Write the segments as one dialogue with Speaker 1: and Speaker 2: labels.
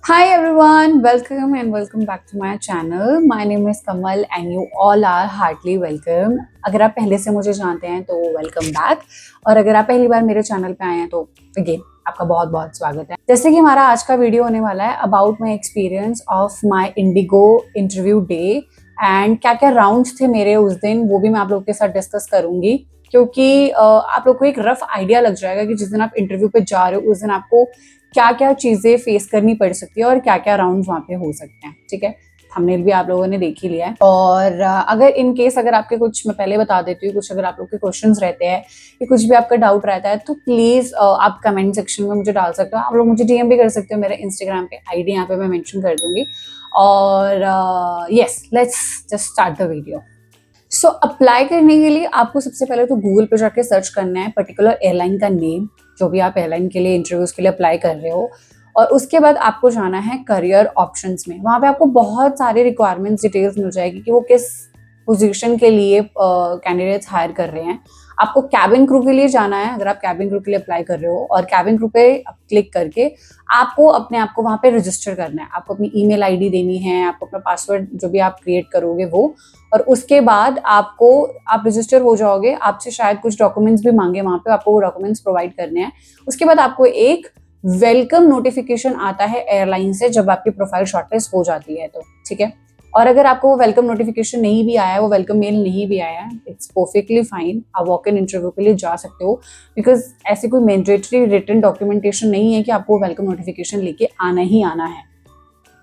Speaker 1: Hi everyone, welcome and welcome back to my channel. My name is Kamal and you all are heartily welcome. अगर आप पहले से मुझे जानते हैं तो वेलकम बैक और अगर आप पहली बार मेरे चैनल पे आए हैं तो अगेन आपका बहुत बहुत स्वागत है। जैसे कि हमारा आज का वीडियो होने वाला है about my experience of my Indigo interview day and क्या क्या राउंड्स थे मेरे उस दिन, वो भी मैं आप लोगों के साथ डिस्कस करूंगी क्योंकि आप लोग को एक रफ आइडिया लग जाएगा कि जिस दिन आप इंटरव्यू पे जा रहे हो उस दिन आपको क्या क्या चीजें फेस करनी पड़ सकती है और क्या क्या राउंड वहां पे हो सकते हैं। ठीक है, थंबनेल भी आप लोगों ने देख ही लिया है। और अगर इन केस अगर आपके कुछ, मैं पहले बता देती हूँ, कुछ अगर आप लोग के क्वेश्चंस रहते हैं या कुछ भी आपका डाउट रहता है तो प्लीज आप कमेंट सेक्शन में मुझे डाल सकते हो। आप लोग मुझे डीएम भी कर सकते हो, मेरे इंस्टाग्राम पे आईडी यहाँ पे मैं मेंशन कर दूंगी। और yes, let's just start the video. So apply करने के लिए आपको सबसे पहले तो गूगल पे जाके सर्च करना है पर्टिकुलर एयरलाइन का नेम, जो भी आप एयरलाइन के लिए इंटरव्यूज के लिए अप्लाई कर रहे हो। और उसके बाद आपको जाना है करियर ऑप्शंस में। वहां पे आपको बहुत सारे रिक्वायरमेंट्स डिटेल्स मिल जाएगी कि वो किस पोजीशन के लिए कैंडिडेट्स हायर कर रहे हैं। आपको कैबिन क्रू के लिए जाना है अगर आप कैबिन क्रू के लिए अप्लाई कर रहे हो, और कैबिन क्रू पे क्लिक करके आपको अपने आप को वहां पे रजिस्टर करना है। आपको अपनी ईमेल आईडी देनी है, आपको अपना पासवर्ड जो भी आप क्रिएट करोगे वो, और उसके बाद आप रजिस्टर हो जाओगे। आपसे शायद कुछ डॉक्यूमेंट्स भी मांगे वहां पे, आपको वो डॉक्यूमेंट्स प्रोवाइड करने हैं। उसके बाद आपको एक वेलकम नोटिफिकेशन आता है एयरलाइन से जब आपकी प्रोफाइल शॉर्टलिस्ट हो जाती है तो। ठीक है, और अगर आपको वो वेलकम नोटिफिकेशन नहीं भी आया है, वो वेलकम मेल नहीं भी आया है, इट्स परफेक्टली फाइन, आप वॉक इन इंटरव्यू के लिए जा सकते हो। बिकॉज ऐसे कोई मैंडेटरी रिटन डॉक्यूमेंटेशन नहीं है कि आपको वेलकम नोटिफिकेशन लेके आना ही आना है।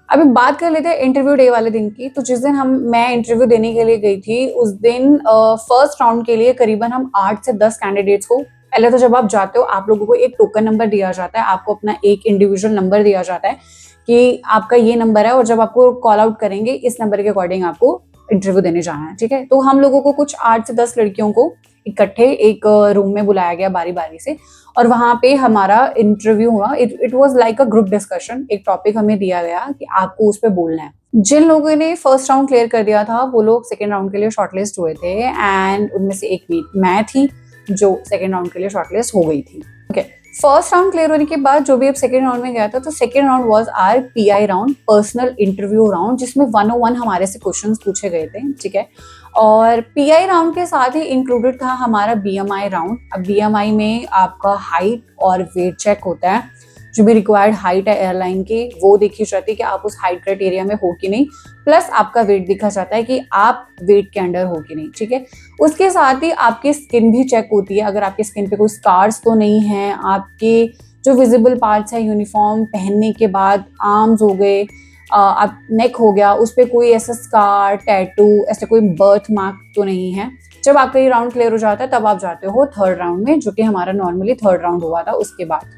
Speaker 1: अभी बात कर लेते हैं इंटरव्यू डे वाले दिन की। तो जिस दिन मैं इंटरव्यू देने के लिए गई थी उस दिन फर्स्ट राउंड के लिए करीबन हम 8 से 10 कैंडिडेट्स को, पहले तो जब आप जाते हो आप लोगों को एक टोकन नंबर दिया जाता है, आपको अपना एक इंडिविजुअल नंबर दिया जाता है कि आपका ये नंबर है और जब आपको कॉल आउट करेंगे इस नंबर के अकॉर्डिंग आपको इंटरव्यू देने जाना है। ठीक है, तो हम लोगों को कुछ 8 से 10 लड़कियों को इकट्ठे एक रूम में बुलाया गया बारी बारी से, और वहां पे हमारा इंटरव्यू हुआ। It was like a group discussion. एक टॉपिक हमें दिया गया कि आपको उस पर बोलना है। जिन लोगों ने फर्स्ट राउंड क्लियर कर दिया था वो लोग सेकेंड राउंड के लिए शॉर्टलिस्ट हुए थे, एंड उनमें से एक मैं थी जो सेकेंड राउंड के लिए शॉर्टलिस्ट हो गई थी। ओके, फर्स्ट राउंड क्लियर होने के बाद जो भी अब सेकेंड राउंड में गया था, तो second round was our PI round, personal interview round, जिसमें 101 हमारे से क्वेश्चंस पूछे गए थे। ठीक है, और पीआई राउंड के साथ ही इंक्लूडेड था हमारा बीएमआई राउंड। अब बीएमआई में आपका हाइट और वेट चेक होता है। जो भी रिक्वायर्ड हाइट है एयरलाइन की वो देखी जाती है कि आप उस हाइट क्राइटेरिया में हो कि नहीं, प्लस आपका वेट देखा जाता है कि आप वेट के अंडर हो कि नहीं। ठीक है, उसके साथ ही आपकी स्किन भी चेक होती है। अगर आपकी स्किन पे कोई स्कार्स तो नहीं है, आपके जो विजिबल पार्ट्स है यूनिफॉर्म पहनने के बाद, आर्म्स हो गए, आप नेक हो गया, उस पर कोई ऐसा स्कार, टैटू, ऐसा कोई बर्थ मार्क तो नहीं है। जब आपका ये राउंड क्लियर हो जाता है तब आप जाते हो थर्ड राउंड में, जो कि हमारा नॉर्मली थर्ड राउंड हुआ था। उसके बाद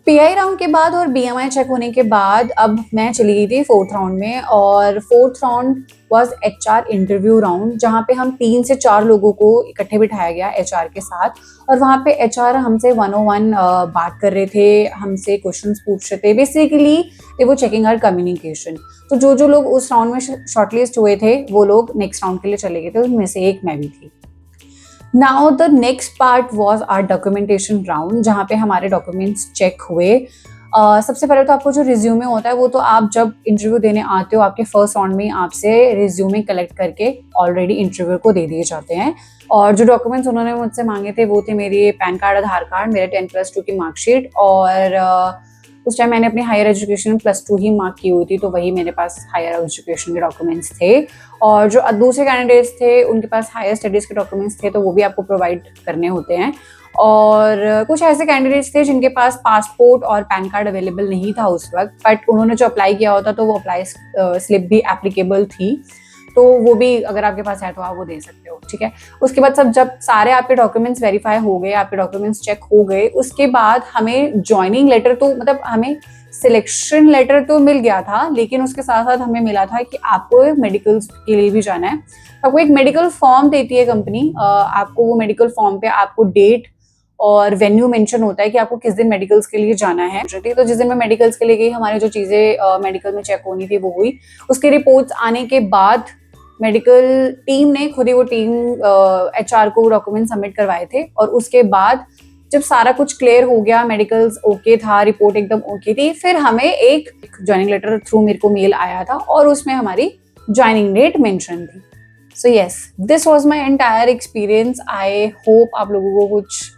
Speaker 1: पीआई राउंड के बाद और बीएमआई चेक होने के बाद अब मैं चली गई थी फोर्थ राउंड में, और fourth round was HR interview round, जहाँ पे हम 3 से 4 लोगों को इकट्ठे बिठाया गया एचआर के साथ। और वहाँ पे एचआर हमसे 101 बात कर रहे थे, हमसे क्वेश्चंस पूछ रहे थे। बेसिकली दे वो चेकिंग आवर कम्युनिकेशन। तो जो लोग उस राउंड में शॉर्टलिस्ट हुए थे वो लोग नेक्स्ट राउंड के लिए चले गए थे, उनमें से एक मैं भी थी। Now the next part was our documentation round, जहाँ पे हमारे डॉक्यूमेंट्स चेक हुए। सबसे पहले तो आपको जो रिज्यूमे होता है वो तो आप जब इंटरव्यू देने आते हो आपके फर्स्ट राउंड में आपसे रिज्यूमे कलेक्ट करके ऑलरेडी इंटरव्यू को दे दिए जाते हैं। और जो डॉक्यूमेंट्स उन्होंने मुझसे मांगे थे वो थे मेरे पैन कार्ड, आधार कार्ड, मेरे 10+2 की मार्कशीट, और उस टाइम मैंने अपनी हायर एजुकेशन +2 ही मार्क की हुई थी, तो वही मेरे पास हायर एजुकेशन के डॉक्यूमेंट्स थे। और जो दूसरे कैंडिडेट्स थे उनके पास हायर स्टडीज़ के डॉक्यूमेंट्स थे, तो वो भी आपको प्रोवाइड करने होते हैं। और कुछ ऐसे कैंडिडेट्स थे जिनके पास पासपोर्ट और पैन कार्ड अवेलेबल नहीं था उस वक्त, बट उन्होंने जो अप्लाई किया होता तो वो अप्लाई स्लिप भी एप्लीकेबल थी, तो वो भी अगर आपके पास है तो आप वो दे सकते हो। ठीक है, उसके बाद जब सारे आपके डॉक्यूमेंट्स वेरीफाई हो गए, आपके डॉक्यूमेंट्स चेक हो गए, उसके बाद हमें ज्वाइनिंग लेटर, तो मतलब हमें सिलेक्शन लेटर तो मिल गया था, लेकिन उसके साथ साथ हमें मिला था कि आपको मेडिकल के लिए भी जाना है। आपको एक मेडिकल फॉर्म देती है कंपनी, आपको वो मेडिकल फॉर्म पे आपको डेट और वेन्यू मेंशन होता है कि आपको किस दिन मेडिकल्स के लिए जाना है। तो जिस दिन मैं मेडिकल्स के लिए गई, हमारी जो चीजें मेडिकल में चेक होनी थी वो हुई। उसके रिपोर्ट्स आने के बाद मेडिकल टीम ने खुद ही वो टीम एचआर को डॉक्यूमेंट सबमिट करवाए थे, और उसके बाद जब सारा कुछ क्लियर हो गया, मेडिकल्स ओके था, रिपोर्ट एकदम ओके थी, फिर हमें एक ज्वाइनिंग लेटर थ्रू मेरे को मेल आया था और उसमें हमारी ज्वाइनिंग डेट मेंशन थी। So yes, this was my entire experience. I hope आप लोगों को कुछ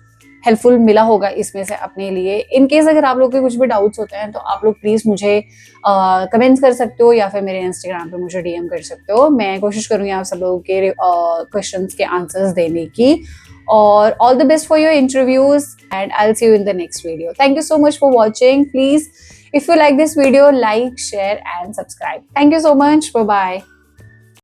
Speaker 1: हेल्पफुल मिला होगा इसमें से अपने लिए। इन केस अगर आप लोग के कुछ भी डाउट्स होते हैं तो आप लोग प्लीज मुझे कमेंट्स कर सकते हो या फिर मेरे इंस्टाग्राम पे मुझे डीएम कर सकते हो। मैं कोशिश करूंगी आप सब लोगों के क्वेश्चंस के आंसर्स देने की। और all the best for your interviews and I will see you in the next video. Thank you so much for watching. Please, if you like this video, like, share and subscribe. Thank you so much. Bye bye.